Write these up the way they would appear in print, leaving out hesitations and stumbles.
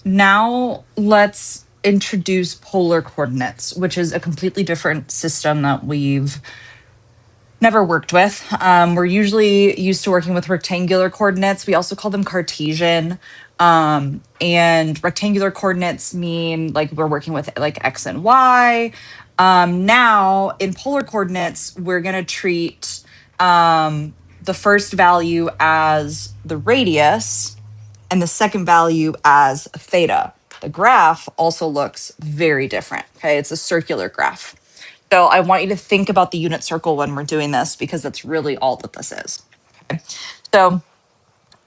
Now let's introduce polar coordinates, which is a completely different system that we've never worked with. We're usually used to working with rectangular coordinates. We also call them Cartesian. And rectangular coordinates mean like we're working with like X and Y. Now in polar coordinates, we're going to treat the first value as the radius and the second value as theta. The graph also looks very different. Okay, it's a circular graph. So I want you to think about the unit circle when we're doing this because that's really all that this is. Okay. So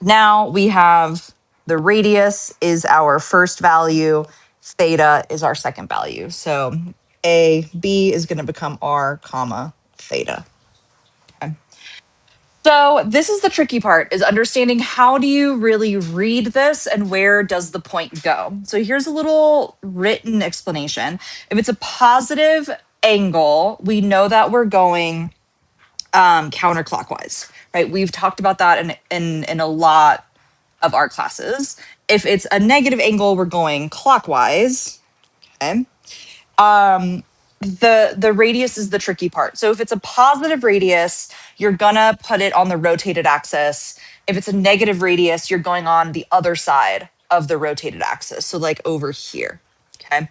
now we have the radius is our first value, theta is our second value. So B is going to become R comma theta. Okay. So this is the tricky part, is understanding how do you really read this and where does the point go? So here's a little written explanation. If it's a positive angle, we know that we're going counterclockwise, right? We've talked about that in a lot of our classes. If it's a negative angle, we're going clockwise. Okay. The radius is the tricky part. So if it's a positive radius, you're gonna put it on the rotated axis. If it's a negative radius, you're going on the other side of the rotated axis. So like over here. Okay.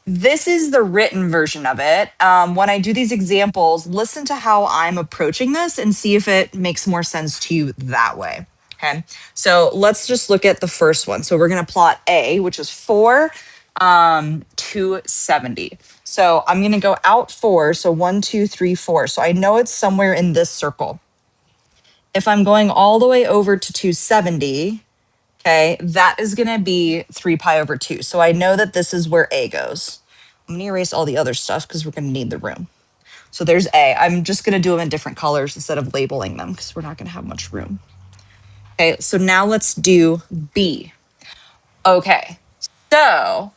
This is the written version of it. When I do these examples, listen to how I'm approaching this and see if it makes more sense to you that way. Okay, so let's just look at the first one. So we're going to plot A, which is 4 to 70. So I'm going to go out 4. So 1, 2, 3, 4. So I know it's somewhere in this circle. If I'm going all the way over to 270, okay, that is going to be 3 pi over 2. So I know that this is where A goes. I'm going to erase all the other stuff because we're going to need the room. So there's A. I'm just going to do them in different colors instead of labeling them because we're not going to have much room. Okay, so now let's do B. Okay, so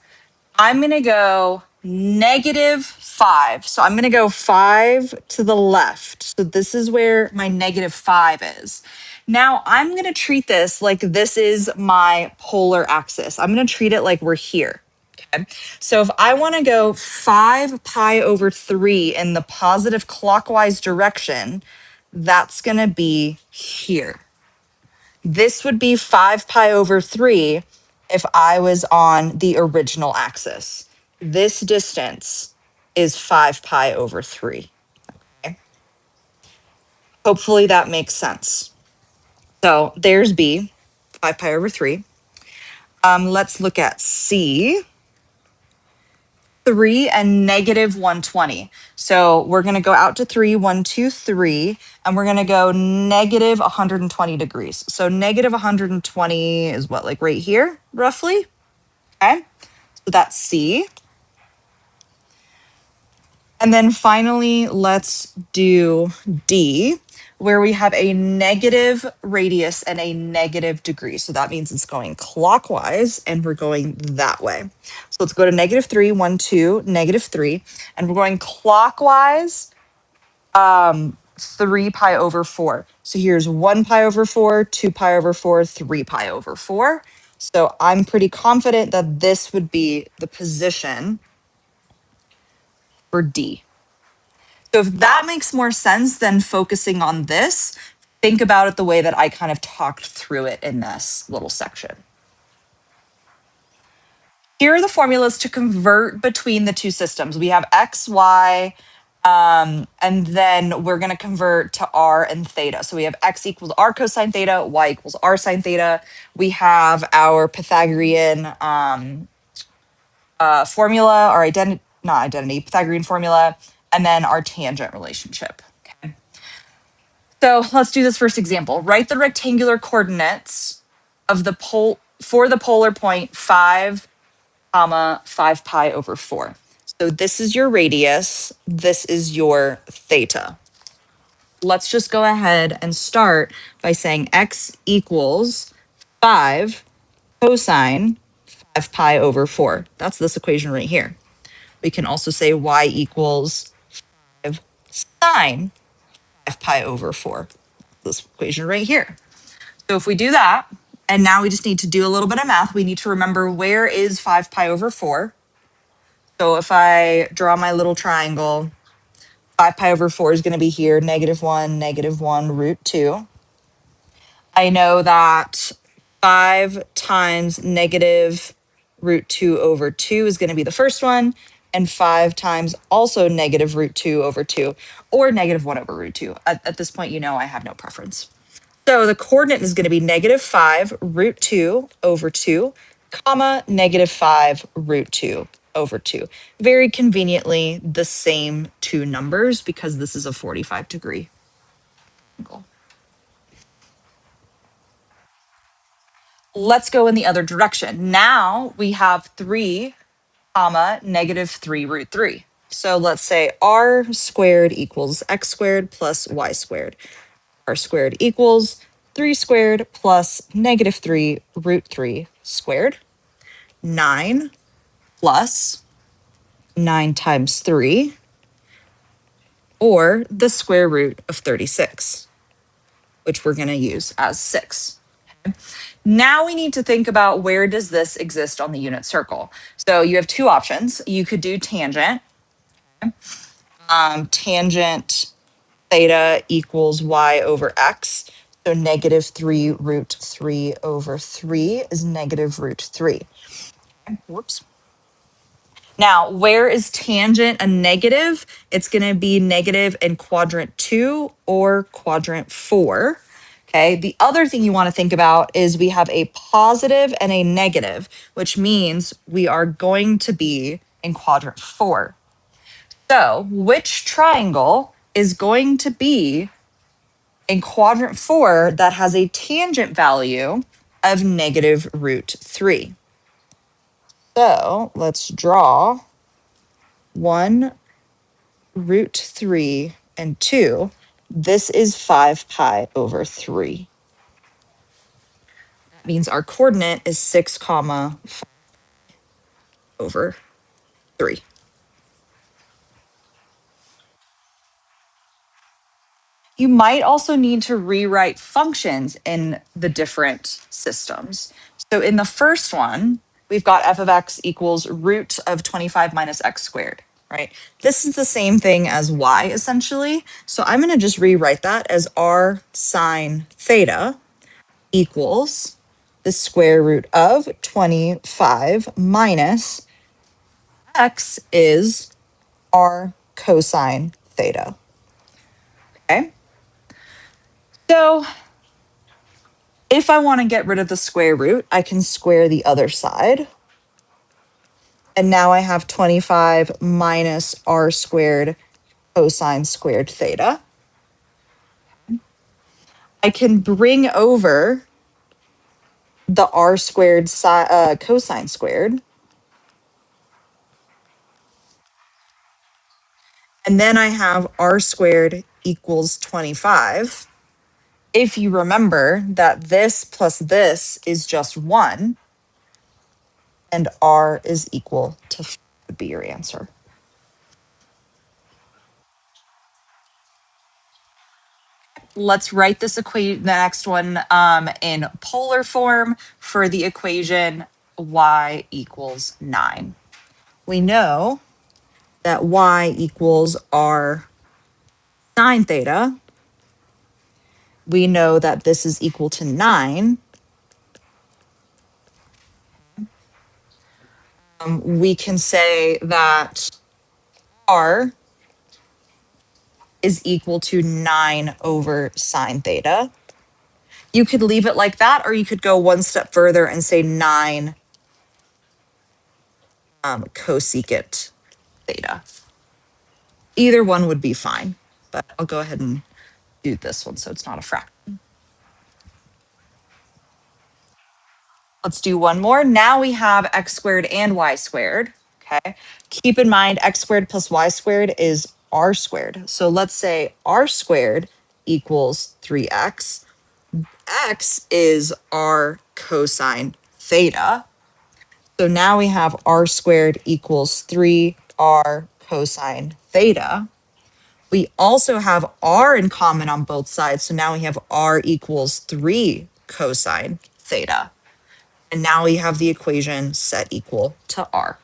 I'm going to go -5. So I'm going to go 5 to the left. So this is where my -5 is. Now I'm going to treat this like this is my polar axis. I'm going to treat it like we're here. Okay. So if I want to go 5 pi over 3 in the positive clockwise direction, that's going to be here. This would be 5 pi over 3 if I was on the original axis. This distance is 5 pi over 3. Okay. Hopefully that makes sense. So there's B, 5 pi over 3. Let's look at C. 3 and -120. So we're going to go out to 3, 1, 2, 3, and we're going to go -120 degrees. So -120 is what, like right here, roughly? Okay, so that's C. And then finally, let's do D, where we have a negative radius and a negative degree. So that means it's going clockwise and we're going that way. So let's go to -3, 1, 2, -3, and we're going clockwise 3 pi over 4. So here's 1 pi over 4, 2 pi over 4, 3 pi over 4. So I'm pretty confident that this would be the position for D. So if that makes more sense than focusing on this, think about it the way that I kind of talked through it in this little section. Here are the formulas to convert between the two systems. We have X, Y, and then we're going to convert to R and theta. So we have X equals R cosine theta, Y equals R sine theta. We have our Pythagorean formula, our Pythagorean formula, and then our tangent relationship. Okay. So let's do this first example. Write the rectangular coordinates of the for the polar point 5, 5 pi over 4. So this is your radius. This is your theta. Let's just go ahead and start by saying X equals 5 cosine 5 pi over 4. That's this equation right here. We can also say Y equals 5 sine 5 pi over 4. This equation right here. So if we do that, And now we just need to do a little bit of math. We need to remember where is 5 pi over 4. So if I draw my little triangle, 5 pi over 4 is going to be here, -1 root 2. I know that 5 times negative root 2 over 2 is going to be the first one, and 5 times also negative root 2 over 2, or -1 over root 2. At this point, you know I have no preference. So the coordinate is going to be -5 root 2 over 2, comma, -5 root 2 over 2. Very conveniently, the same two numbers because this is a 45-degree angle. Let's go in the other direction. Now we have 3, comma, -3 root 3. So let's say r squared equals x squared plus y squared. R squared equals 3 squared plus -3 root 3 squared. 9 plus 9 times 3, or the square root of 36, which we're going to use as 6. Now we need to think about where does this exist on the unit circle. So you have two options. You could do tangent. Tangent theta equals y over x. So -3 root 3 over 3 is -root 3. Whoops. Now, where is tangent a negative? It's going to be negative in quadrant 2 or quadrant 4. Okay, the other thing you want to think about is we have a positive and a negative, which means we are going to be in quadrant 4. So, which triangle is going to be in quadrant 4 that has a tangent value of -root 3? So, let's draw 1, root 3, and 2. This is 5 pi over 3. That means our coordinate is 6 comma 5 over 3. You might also need to rewrite functions in the different systems. So in the first one, we've got f of x equals root of 25 minus x squared, right? This is the same thing as y essentially. So I'm going to just rewrite that as r sine theta equals the square root of 25 minus x is r cosine theta. Okay. So if I want to get rid of the square root, I can square the other side. And now I have 25 minus r squared cosine squared theta. I can bring over the r squared cosine squared. And then I have r squared equals 25. If you remember that this plus this is just 1, and r is equal to 5 would be your answer. Let's write this equation, the next one, in polar form for the equation y equals 9. We know that y equals r sine theta. We know that this is equal to 9. We can say that r is equal to 9 over sine theta. You could leave it like that, or you could go one step further and say 9 cosecant theta. Either one would be fine, but I'll go ahead and do this one so it's not a fraction. Let's do one more. Now we have x squared and y squared. Okay. Keep in mind, x squared plus y squared is r squared. So let's say r squared equals 3x. X is r cosine theta. So now we have r squared equals 3r cosine theta. We also have r in common on both sides. So now we have r equals 3 cosine theta. And now we have the equation set equal to r.